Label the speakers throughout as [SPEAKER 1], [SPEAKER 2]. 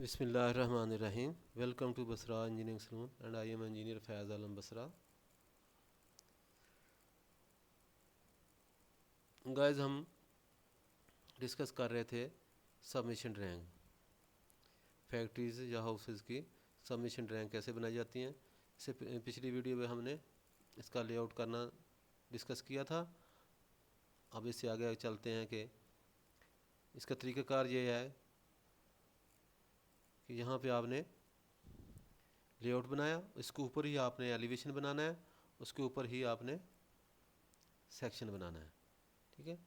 [SPEAKER 1] Bismillahirrahmanirrahim. Welcome to Basra Engineering Saloon and I am engineer Faiz Alam Basra. Guys, हम discuss कर रहे थे submission rank, factories या houses की submission rank कैसे बनाई जाती हैं। इससे पिछली वीडियो में हमने इसका लेआउट करना डिस्कस किया था। अब इससे आगे चलते हैं कि इसका तरीक़ाकार ये है कि यहाँ पे आपने लेआउट बनाया, इसके ऊपर ही आपने एलिवेशन बनाना है, उसके ऊपर ही आपने सेक्शन बनाना है। ठीक है,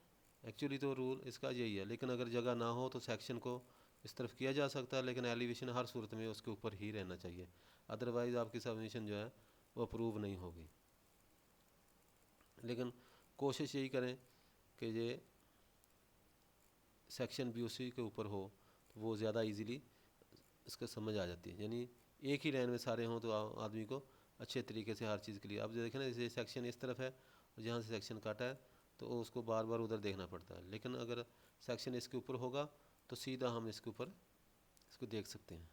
[SPEAKER 1] एक्चुअली तो रूल इसका यही है, लेकिन अगर जगह ना हो तो सेक्शन को इस तरफ किया जा सकता है, लेकिन एलिवेशन हर सूरत में उसके ऊपर ही रहना चाहिए, अदरवाइज़ आपकी सबमिशन जो है वो अप्रूव नहीं होगी। लेकिन कोशिश यही करें कि ये सेक्शन भी उसी के ऊपर हो, तो वो ज़्यादा इजीली इसका समझ आ जाती है। यानी एक ही लाइन में सारे हों तो आदमी को अच्छे तरीके से हर चीज़ के लिए, अब देखें ना, जैसे सेक्शन इस तरफ है और जहाँ से सेक्शन काटा है तो उसको बार बार उधर देखना पड़ता है, लेकिन अगर सेक्शन इसके ऊपर होगा तो सीधा हम इसके ऊपर इसको देख सकते हैं।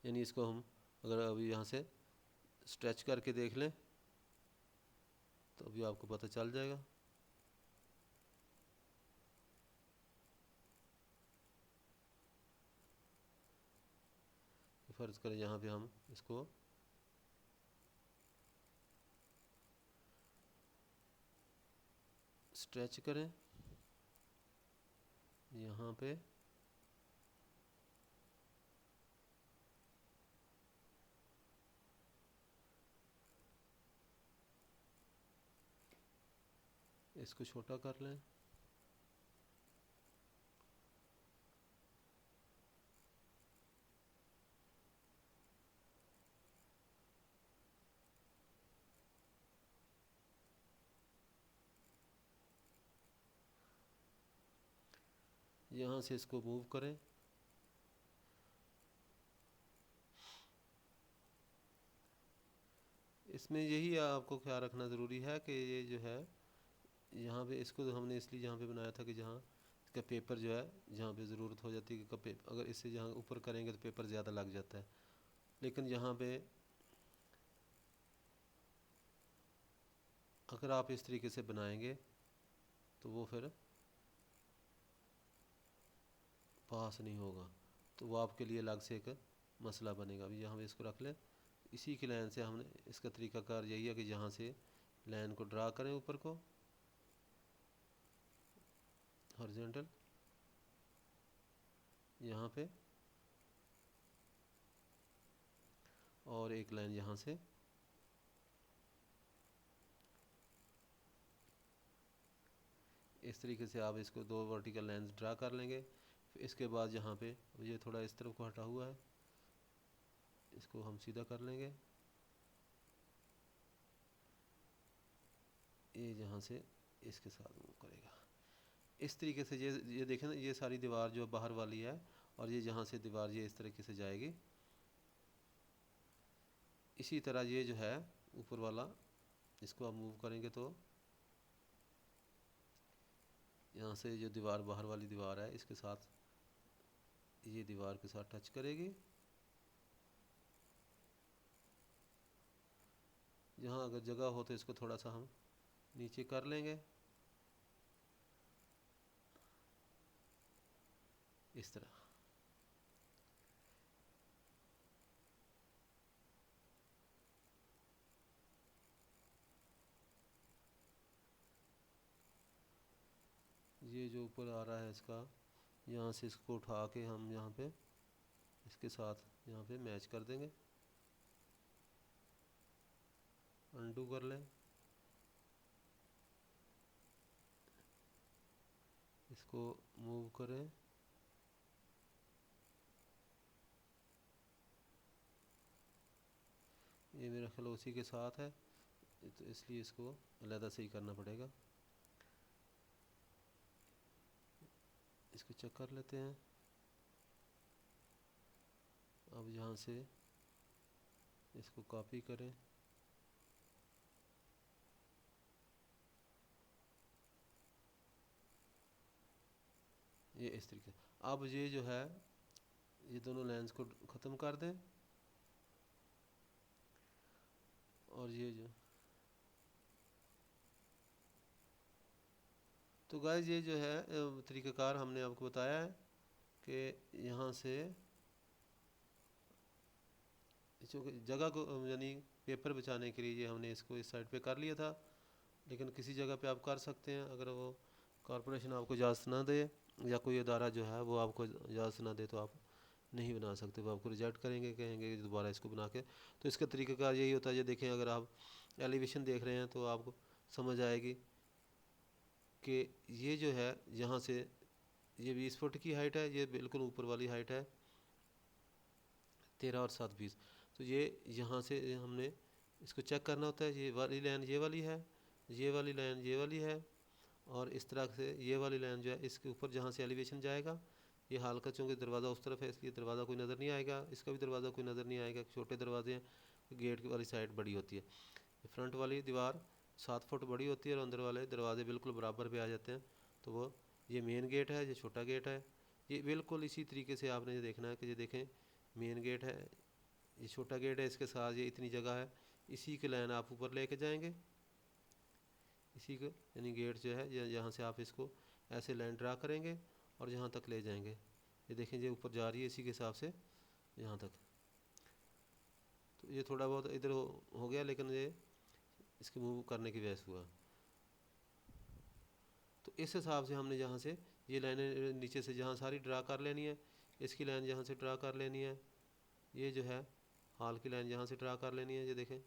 [SPEAKER 1] यानी इसको हम अगर अभी यहाँ से स्ट्रेच करके देख लें तो अभी आपको पता चल जाएगा। फ़र्ज़ करें यहाँ पे हम इसको स्ट्रेच करें, यहाँ पे इसको छोटा कर लें, यहाँ से इसको मूव करें, इसमें यही आपको ख्याल रखना ज़रूरी है कि ये जो है यहाँ पे इसको तो हमने इसलिए यहाँ पे बनाया था कि जहाँ इसका पेपर जो है जहाँ पे ज़रूरत हो जाती है कि अगर इससे जहाँ ऊपर करेंगे तो पेपर ज़्यादा लग जाता है, लेकिन यहाँ पे अगर आप इस तरीके से बनाएंगे तो वो फिर पास नहीं होगा, तो वो आपके लिए अलग से एक मसला बनेगा। अभी यहाँ पे इसको रख लें, इसी की लाइन से हमने इसका तरीक़ाकार यही है कि जहाँ से लाइन को ड्रा करें ऊपर को हॉरिजॉन्टल, यहाँ पे, और एक लाइन यहाँ से इस तरीके से आप इसको दो वर्टिकल लाइंस ड्रा कर लेंगे। फिर इसके बाद यहाँ पे ये थोड़ा इस तरफ को हटा हुआ है, इसको हम सीधा कर लेंगे, ये जहाँ से इसके साथ मूव करेगा इस तरीके से। ये देखें ना, ये सारी दीवार जो बाहर वाली है और ये जहाँ से दीवार ये इस तरीके से जाएगी, इसी तरह ये जो है ऊपर वाला, इसको आप मूव करेंगे तो यहाँ से जो दीवार बाहर वाली दीवार है इसके साथ ये दीवार के साथ टच करेगी। यहाँ अगर जगह हो तो इसको थोड़ा सा हम नीचे कर लेंगे इस तरह। ये जो ऊपर आ रहा है इसका, यहाँ से इसको उठा के हम यहाँ पे इसके साथ यहाँ पे मैच कर देंगे, अनडू कर लें, इसको मूव करें, ये मेरा ख्याल उसी के साथ है तो इसलिए इसको अलहदा से ही करना पड़ेगा। इसको चेक कर लेते हैं। अब यहाँ से इसको कॉपी करें, ये इस तरीके। अब ये जो है ये दोनों लाइंस को ख़त्म कर दें और ये जो तो गाइस ये जो है तरीक़ाकार हमने आपको बताया है कि यहाँ से चूँकि जगह को यानी पेपर बचाने के लिए ये हमने इसको इस साइड पे कर लिया था, लेकिन किसी जगह पे आप कर सकते हैं अगर वो कॉरपोरेशन आपको इजाज़त ना दे या कोई अदारा जो है वो आपको इजाज़त ना दे तो आप नहीं बना सकते, वो आपको रिजेक्ट करेंगे, कहेंगे दोबारा इसको बना के। तो इसका तरीक़ाकार यही होता है। ये देखें, अगर आप एलिवेशन देख रहे हैं तो आपको समझ आएगी कि ये जो है यहाँ से ये 20 फुट की हाइट है, ये बिल्कुल ऊपर वाली हाइट है 13 और 7 20। तो ये यहाँ से हमने इसको चेक करना होता है। ये वाली लाइन ये वाली है, ये वाली लाइन ये वाली है, और इस तरह से ये वाली लाइन जो है इसके ऊपर जहाँ से एलिवेशन जाएगा ये हल्का, चूँकि दरवाज़ा उस तरफ है इसलिए दरवाज़ा कोई नज़र नहीं आएगा, इसका भी दरवाज़ा कोई नज़र नहीं आएगा, छोटे दरवाजे हैं। गेट वाली साइड बड़ी होती है, फ्रंट वाली दीवार 7 फुट बड़ी होती है और अंदर वाले दरवाजे बिल्कुल बराबर पे आ जाते हैं। तो वो ये मेन गेट है, ये छोटा गेट है। ये बिल्कुल इसी तरीके से आपने ये देखना है कि ये देखें मेन गेट है, ये छोटा गेट है, इसके साथ ये इतनी जगह है, इसी के लाइन आप ऊपर लेके जाएंगे, इसी को यानी गेट जो है यहाँ से आप इसको ऐसे लाइन ड्रा करेंगे और यहाँ तक ले जाएंगे। ये देखें ये ऊपर जा रही है इसी के हिसाब से यहाँ तक। तो ये थोड़ा बहुत इधर हो गया, लेकिन ये इसके मूव करने की वजह से हुआ। तो इस हिसाब से हमने यहाँ से ये लाइनें नीचे से जहाँ सारी ड्रा कर लेनी है, इसकी लाइन यहाँ से ड्रा कर लेनी है, ये जो है हाल की लाइन यहाँ से ड्रा कर लेनी है। ये देखें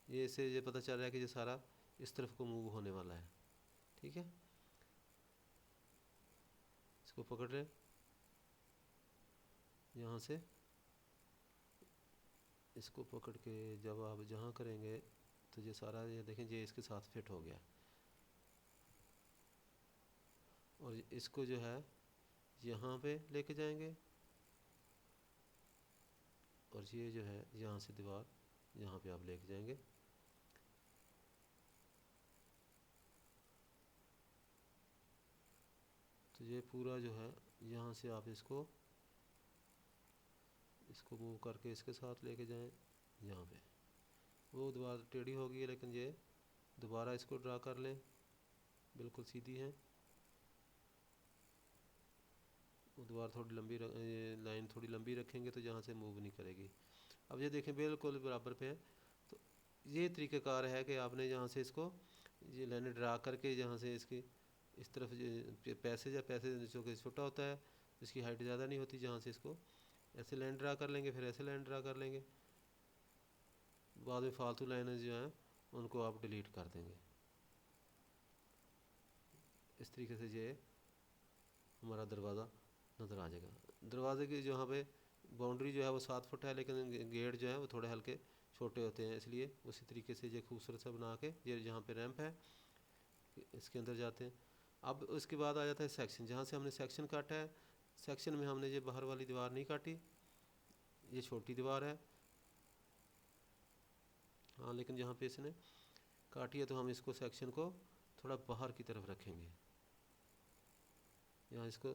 [SPEAKER 1] ये इससे ये पता चल रहा है कि ये सारा इस तरफ को मूव होने वाला है। ठीक है, इसको पकड़ लें यहाँ से, इसको पकड़ के जब आप जहाँ करेंगे तो ये सारा ये देखें ये इसके साथ फिट हो गया। और इसको जो है यहाँ पे लेके जाएंगे और ये जो है यहाँ से दीवार यहाँ पे आप लेके जाएंगे। तो ये पूरा जो है यहाँ से आप इसको मूव करके इसके साथ लेके जाएं यहाँ पे। वो दीवार टेढ़ी हो गई है, लेकिन ये दोबारा इसको ड्रा कर लें, बिल्कुल सीधी है। वो दीवार थोड़ी लंबी लाइन थोड़ी लंबी रखेंगे तो यहाँ से मूव नहीं करेगी। अब ये देखें बिल्कुल बराबर पे है। तो ये तरीक़ाकार है कि आपने यहाँ से इसको ये लाइन ड्रा करके यहाँ से इसकी इस तरफ पैसेज जो कि छोटा होता है, इसकी हाइट ज़्यादा नहीं होती, जहाँ से इसको ऐसे लाइन ड्रा कर लेंगे, फिर ऐसे लाइन ड्रा कर लेंगे। बाद में फालतू लाइनें जो हैं उनको आप डिलीट कर देंगे। इस तरीके से ये हमारा दरवाज़ा नज़र आ जाएगा। दरवाजे की जहाँ पे बाउंड्री जो है वो 7 फुट है, लेकिन गेट जो है वो थोड़े हल्के छोटे होते हैं, इसलिए उसी तरीके से ये खूबसूरत सा बना के ये जहाँ पे रैंप है इसके अंदर जाते हैं। अब उसके बाद आ जाता है सेक्शन, जहाँ से हमने सेक्शन काटा है। सेक्शन में हमने ये बाहर वाली दीवार नहीं काटी, ये छोटी दीवार है हाँ, लेकिन जहाँ पे इसने काटी है तो हम इसको सेक्शन को थोड़ा बाहर की तरफ रखेंगे। यहाँ इसको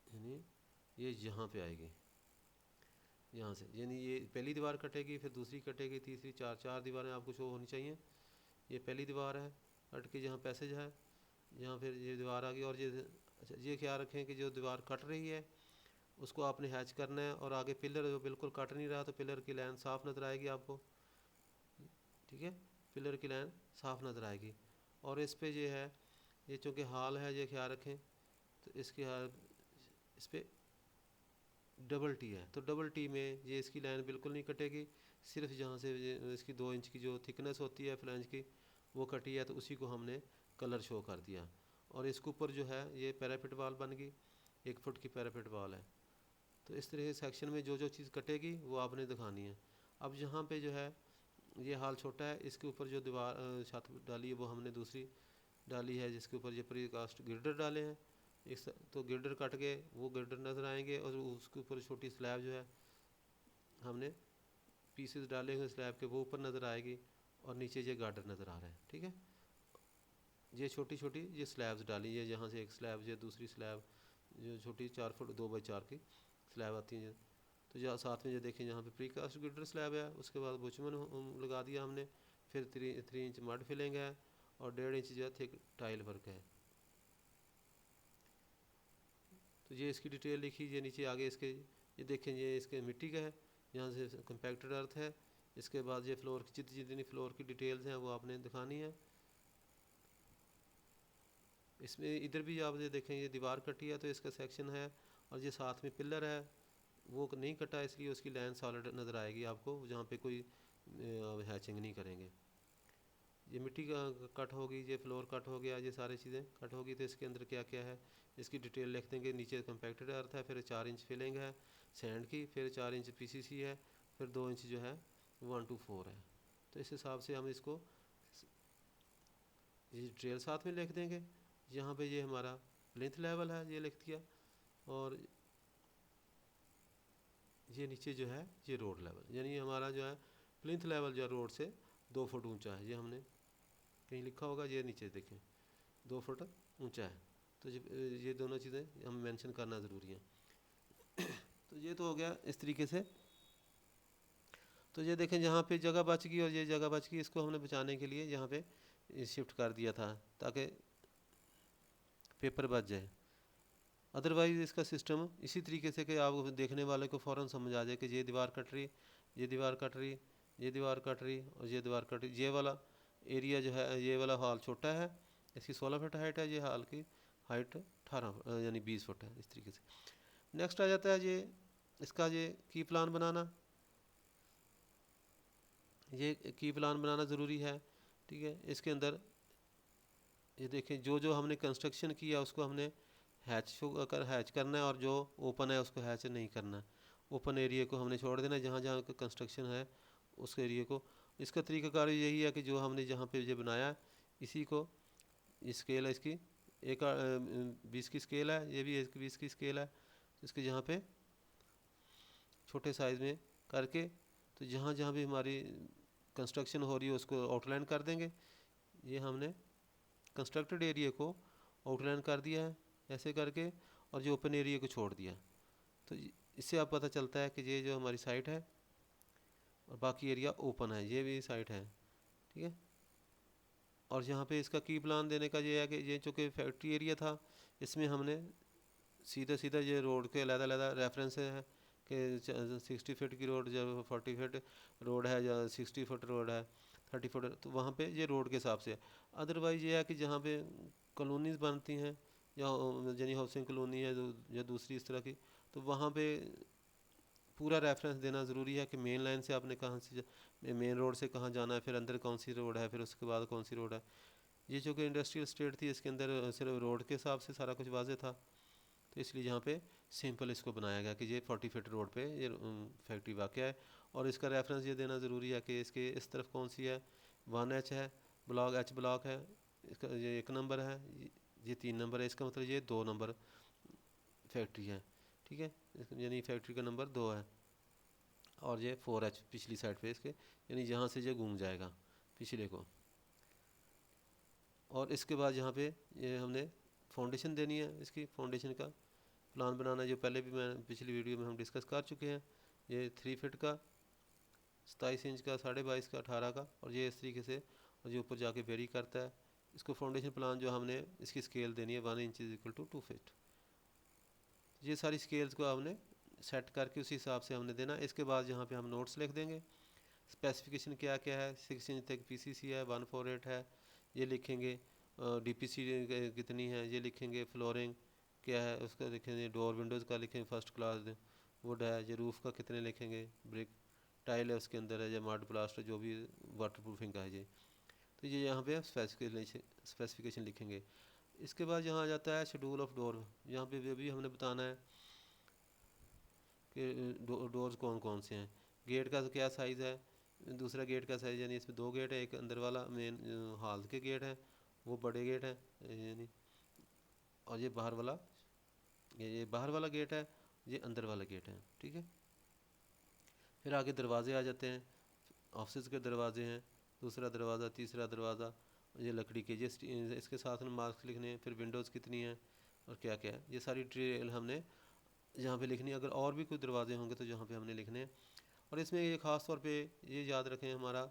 [SPEAKER 1] यानी ये यहाँ पे आएगी, यहाँ से यानी ये पहली दीवार कटेगी, फिर दूसरी कटेगी, तीसरी, चार दीवारें आपको शो होनी चाहिए। ये पहली दीवार है कट के जहाँ पैसेज है, यहाँ फिर ये दीवार आ गई। और ये अच्छा ये ख्याल रखें कि जो दीवार कट रही है उसको आपने हैच करना है, और आगे पिलर जो बिल्कुल कट नहीं रहा तो पिलर की लाइन साफ़ नज़र आएगी आपको। ठीक है, पिलर की लाइन साफ़ नज़र आएगी। और इस पे ये है, ये चूँकि हाल है, ये ख्याल रखें तो इसकी हाल इस पर डबल टी है, तो डबल टी में ये इसकी लाइन बिल्कुल नहीं कटेगी, सिर्फ जहाँ से इसकी 2 इंच की जो थिकनेस होती है फ्लैंज की वो कटी है, तो उसी को हमने कलर शो कर दिया। और इसके ऊपर जो है ये पैराफिट वाल बन गई, 1 फुट की पैराफिट वाल है। तो इस तरह से सेक्शन में जो चीज़ कटेगी वो आपने दिखानी है। अब यहाँ पे जो है ये हाल छोटा है, इसके ऊपर जो दीवार छत डाली है वो हमने दूसरी डाली है, जिसके ऊपर ये प्रीकास्ट गिर्डर डाले हैं। इस तो गिर्डर कट के वो गिर्डर नज़र आएंगे, और उसके ऊपर छोटी स्लैब जो है हमने पीसेस डाले हुए स्लैब के वो ऊपर नज़र आएगी, और नीचे ये गार्डर नज़र आ रहा है। ठीक है, ये छोटी छोटी ये स्लैब्स डाली, ये यहाँ से एक स्लैब, ये दूसरी स्लैब, जो छोटी 4 फुट 2 बाई 4 की स्लैब आती हैं। तो यहाँ साथ में ये देखें, यहाँ पे प्रीकास्ट गिटर स्लैब है, उसके बाद बुचमन लगा दिया हमने, फिर 3 इंच मड फिलिंग है और 1.5 इंच जो है थिक टाइल वर्क है। तो ये इसकी डिटेल लिखी, ये नीचे आगे इसके ये देखें, ये इसके मिट्टी का है, यहाँ से कंपैक्टेड अर्थ है। इसके बाद ये फ्लोर की जितनी फ्लोर की डिटेल्स हैं वो आपने दिखानी है। इसमें इधर भी आप ये देखें, ये दीवार कटी है तो इसका सेक्शन है, और ये साथ में पिलर है वो नहीं कटा, इसलिए उसकी लाइन सॉलिड नज़र आएगी आपको, जहाँ पे कोई हैचिंग नहीं करेंगे। ये मिट्टी का कट होगी, ये फ्लोर कट हो गया, ये सारी चीज़ें कट होगी। तो इसके अंदर क्या क्या है इसकी डिटेल लिख देंगे। नीचे कंपैक्टेड अर्थ है, फिर 4 इंच फिलिंग है सैंड की, फिर 4 इंच पीसीसी है, फिर 2 इंच जो है 1 to 4 है। तो इस हिसाब से हम इसको ये डिटेल साथ में लिख देंगे। यहाँ पे ये हमारा प्लिंथ लेवल है, ये लिख दिया, और ये नीचे जो है ये रोड लेवल, यानी हमारा जो है प्लिंथ लेवल जो है रोड से 2 फुट ऊंचा है। ये हमने कहीं लिखा होगा, ये नीचे देखें 2 फुट ऊंचा है। तो ये दोनों चीज़ें हम मेंशन करना ज़रूरी है। तो ये तो हो गया इस तरीके से। तो ये देखें जहाँ पे जगह बच गई और ये जगह बच गई, इसको हमने बचाने के लिए यहाँ पे शिफ्ट कर दिया था ताकि पेपर बच जाए। अदरवाइज़ इसका सिस्टम इसी तरीके से कि आप देखने वाले को फ़ौरन समझ आ जाए कि ये दीवार कट रही, ये दीवार कट रही, ये दीवार कट रही और ये दीवार कट रही। ये वाला एरिया जो है, ये वाला हॉल छोटा है, इसकी 16 फुट हाइट है, ये हॉल की हाइट 18 यानी 20 फुट है, इस तरीके से। नेक्स्ट आ जाता है ये इसका ये की प्लान बनाना। ये की प्लान बनाना ज़रूरी है, ठीक है। इसके अंदर ये देखें, जो जो हमने कंस्ट्रक्शन किया उसको हमने हैच करना है, और जो ओपन है उसको हैच नहीं करना है। ओपन एरिया को हमने छोड़ देना है, जहाँ जहाँ कंस्ट्रक्शन है उस एरिया को। इसका तरीकाकार यही है कि जो हमने जहाँ पे ये बनाया है इसी को, स्केल है इसकी 1/20 की स्केल है, ये भी 1/20 की स्केल है। इसके जहाँ पे छोटे साइज़ में करके, तो जहाँ जहाँ भी हमारी कंस्ट्रक्शन हो रही है उसको आउटलाइन कर देंगे। ये हमने कंस्ट्रक्टेड एरिया को आउटलाइन कर दिया है ऐसे करके, और जो ओपन एरिया को छोड़ दिया। तो इससे आप पता चलता है कि ये जो हमारी साइट है और बाकी एरिया ओपन है, ये भी साइट है, ठीक है। और यहाँ पे इसका की प्लान देने का ये है कि ये चूँकि फैक्ट्री एरिया था, इसमें हमने सीधा सीधा ये रोड के अलग-अलग रेफरेंस है कि 60 फीट की रोड, जब 40 फीट रोड है, या 60 फुट रोड है, 30 फुट, तो वहाँ पे ये रोड के हिसाब से है। अदरवाइज़ ये है कि जहाँ पे कॉलोनीज बनती हैं या यानी हाउसिंग कॉलोनी है या दूसरी इस तरह की, तो वहाँ पे पूरा रेफरेंस देना ज़रूरी है कि मेन लाइन से आपने कहाँ से मेन रोड से कहाँ जाना है, फिर अंदर कौन सी रोड है, फिर उसके बाद कौन सी रोड है। ये जो कि इंडस्ट्रियल स्टेट थी, इसके अंदर सिर्फ रोड के हिसाब से सारा कुछ वाजे था, तो इसलिए यहाँ पे सिंपल इसको बनाया गया कि ये 40 फीट रोड पे ये फैक्ट्री वाक़या है। और इसका रेफरेंस ये देना ज़रूरी है कि इसके इस तरफ कौन सी है, 1H है, ब्लॉक H ब्लॉक है, इसका ये 1 नंबर है, ये 3 नंबर है, इसका मतलब ये 2 नंबर फैक्ट्री है, ठीक है। यानी फैक्ट्री का नंबर 2 है, और ये 4H पिछली साइड पे इसके, यानी यहाँ से ये घूम जाएगा पिछले को। और इसके बाद यहाँ पे ये हमने फाउंडेशन देनी है, इसकी फाउंडेशन का प्लान बनाना, जो पहले भी मैं पिछली वीडियो में हम डिस्कस कर चुके हैं। ये 3 फीट का, 27 इंच का, 22.5 का, 18 का, और ये इस तरीके से, और जो ऊपर जाके वेरी करता है। इसको फाउंडेशन प्लान जो हमने इसकी स्केल देनी है 1 inch is equal to 2 feet. ये सारी स्केल्स को हमने सेट करके उसी हिसाब से हमने देना। इसके बाद यहाँ पे हम नोट्स लिख देंगे, स्पेसिफिकेशन क्या क्या है, 6 इंच तक पीसीसी है, 148 है, ये लिखेंगे। डीपीसी कितनी है ये लिखेंगे, फ्लोरिंग क्या है उसका लिखेंगे, डोर विंडोज़ का लिखेंगे फर्स्ट क्लास वुड है, ये रूफ़ का कितने लिखेंगे, ब्रिक टाइल है उसके अंदर है, या मड प्लास्टर जो भी वाटर प्रूफिंग का है ये। तो ये यहाँ पे स्पेसिफिकेशन लिखेंगे। इसके बाद यहाँ आ जाता है शेड्यूल ऑफ डोर। यहाँ पे भी हमने बताना है कि डोर्स कौन कौन से हैं, गेट का क्या साइज़ है, दूसरा गेट का साइज़, यानी इसमें 2 गेट है, एक अंदर वाला मेन हॉल के गेट है, वो बड़े गेट है यानी, और ये बाहर वाला, ये बाहर वाला गेट है, ये अंदर वाला गेट है, ठीक है। फिर आगे दरवाजे आ जाते हैं, ऑफिस के दरवाजे हैं, दूसरा दरवाज़ा, तीसरा दरवाज़ा, ये लकड़ी के, ये इसके साथ में मार्क्स लिखने हैं, फिर विंडोज़ कितनी है और क्या क्या है, ये सारी डिटेल हमने यहाँ पे लिखनी है। अगर और भी कोई दरवाजे होंगे तो यहाँ पे हमने लिखने हैं। और इसमें ये ख़ास तौर पे ये याद रखें, हमारा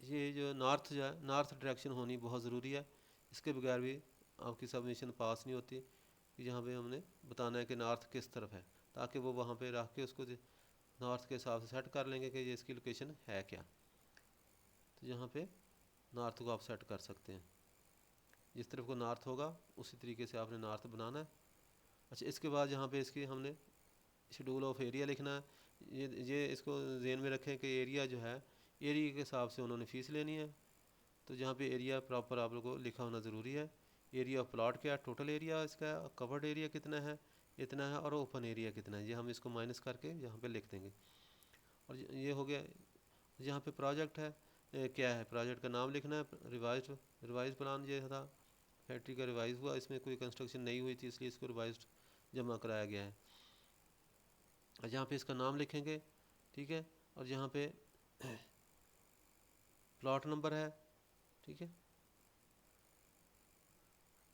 [SPEAKER 1] ये जो नॉर्थ जो है, नॉर्थ डायरेक्शन होनी बहुत ज़रूरी है। इसके बगैर भी आपकी सबमिशन पास नहीं होती। कि यहाँ पे हमने बताना है कि नॉर्थ किस तरफ है, ताकि वो वहाँ पे रख के उसको नॉर्थ के हिसाब से सेट कर लेंगे कि ये इसकी लोकेशन है क्या। तो यहाँ पे नॉर्थ को आप सेट कर सकते हैं, जिस तरफ को नॉर्थ होगा उसी तरीके से आपने नॉर्थ बनाना है। अच्छा, इसके बाद यहाँ पे इसकी हमने शेड्यूल ऑफ एरिया लिखना है। ये इसको ज़हन में रखें कि एरिया जो है, एरिया के हिसाब से उन्होंने फ़ीस लेनी है। तो जहाँ पे एरिया प्रॉपर आप लोगों को लिखा होना ज़रूरी है। एरिया ऑफ प्लॉट क्या है, टोटल एरिया इसका, कवर्ड एरिया कितना है, इतना है, और ओपन एरिया कितना है, ये हम इसको माइनस करके यहाँ पे लिख देंगे। और ये हो गया। यहाँ पे प्रोजेक्ट है, क्या है, प्रोजेक्ट का नाम लिखना है। रिवाइज प्लान ये था, फैक्ट्री का रिवाइज हुआ, इसमें कोई कंस्ट्रक्शन नहीं हुई थी इसलिए इसको रिवाइज जमा कराया गया है। और यहाँ पे इसका नाम लिखेंगे, ठीक है। और यहाँ पे प्लॉट नंबर है, ठीक है,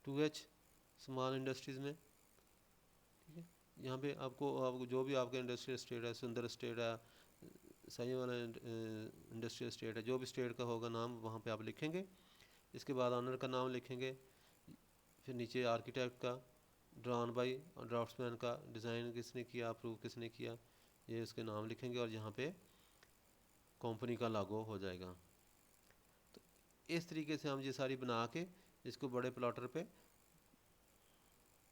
[SPEAKER 1] 2H स्मॉल इंडस्ट्रीज़ में, ठीक है। यहाँ पे आपको जो भी आपका इंडस्ट्रियल स्टेट है, सुंदर स्टेट है, सही वाला इंडस्ट्रियल स्टेट है, जो भी स्टेट का होगा नाम वहाँ पे आप लिखेंगे। इसके बाद ऑनर का नाम लिखेंगे, फिर नीचे आर्किटेक्ट का, ड्रॉन बाई और ड्राफ्ट्समैन का, डिज़ाइन किसने किया, अप्रूव किसने किया, ये उसके नाम लिखेंगे। और यहाँ पे कंपनी का लागो हो जाएगा। तो इस तरीके से हम ये सारी बना के इसको बड़े प्लॉटर पे,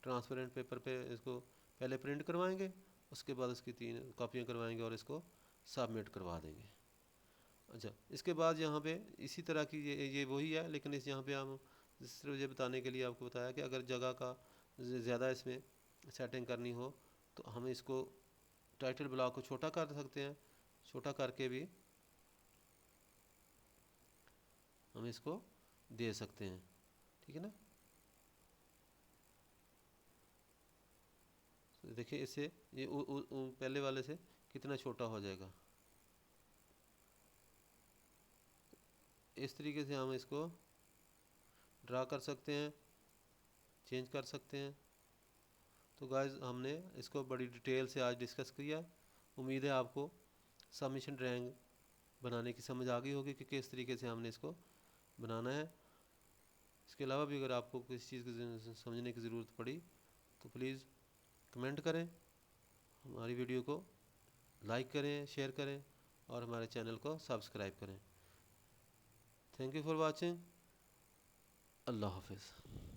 [SPEAKER 1] ट्रांसपेरेंट पेपर पे इसको पहले प्रिंट करवाएंगे, उसके बाद उसकी 3 कॉपियाँ करवाएंगे और इसको सबमिट करवा देंगे। अच्छा, इसके बाद यहाँ पे इसी तरह की ये वही है, लेकिन इस यहाँ पे हम जिस तरह ये बताने के लिए आपको बताया कि अगर जगह का ज़्यादा इसमें सेटिंग करनी हो तो हम इसको टाइटल ब्लॉक को छोटा कर सकते हैं। छोटा करके भी हम इसको दे सकते हैं, ठीक है ना। तो देखिए इससे ये पहले वाले से कितना छोटा हो जाएगा। इस तरीके से हम इसको ड्रा कर सकते हैं, चेंज कर सकते हैं। तो गाइस, हमने इसको बड़ी डिटेल से आज डिस्कस किया। उम्मीद है आपको सबमिशन ड्राइंग बनाने की समझ आ गई होगी कि किस तरीके से हमने इसको बनाना है। इसके अलावा भी अगर आपको किसी चीज़ को समझने की ज़रूरत पड़ी तो प्लीज़ कमेंट करें, हमारी वीडियो को लाइक करें, शेयर करें और हमारे चैनल को सब्सक्राइब करें। Thank you for watching. अल्लाह हाफिज़।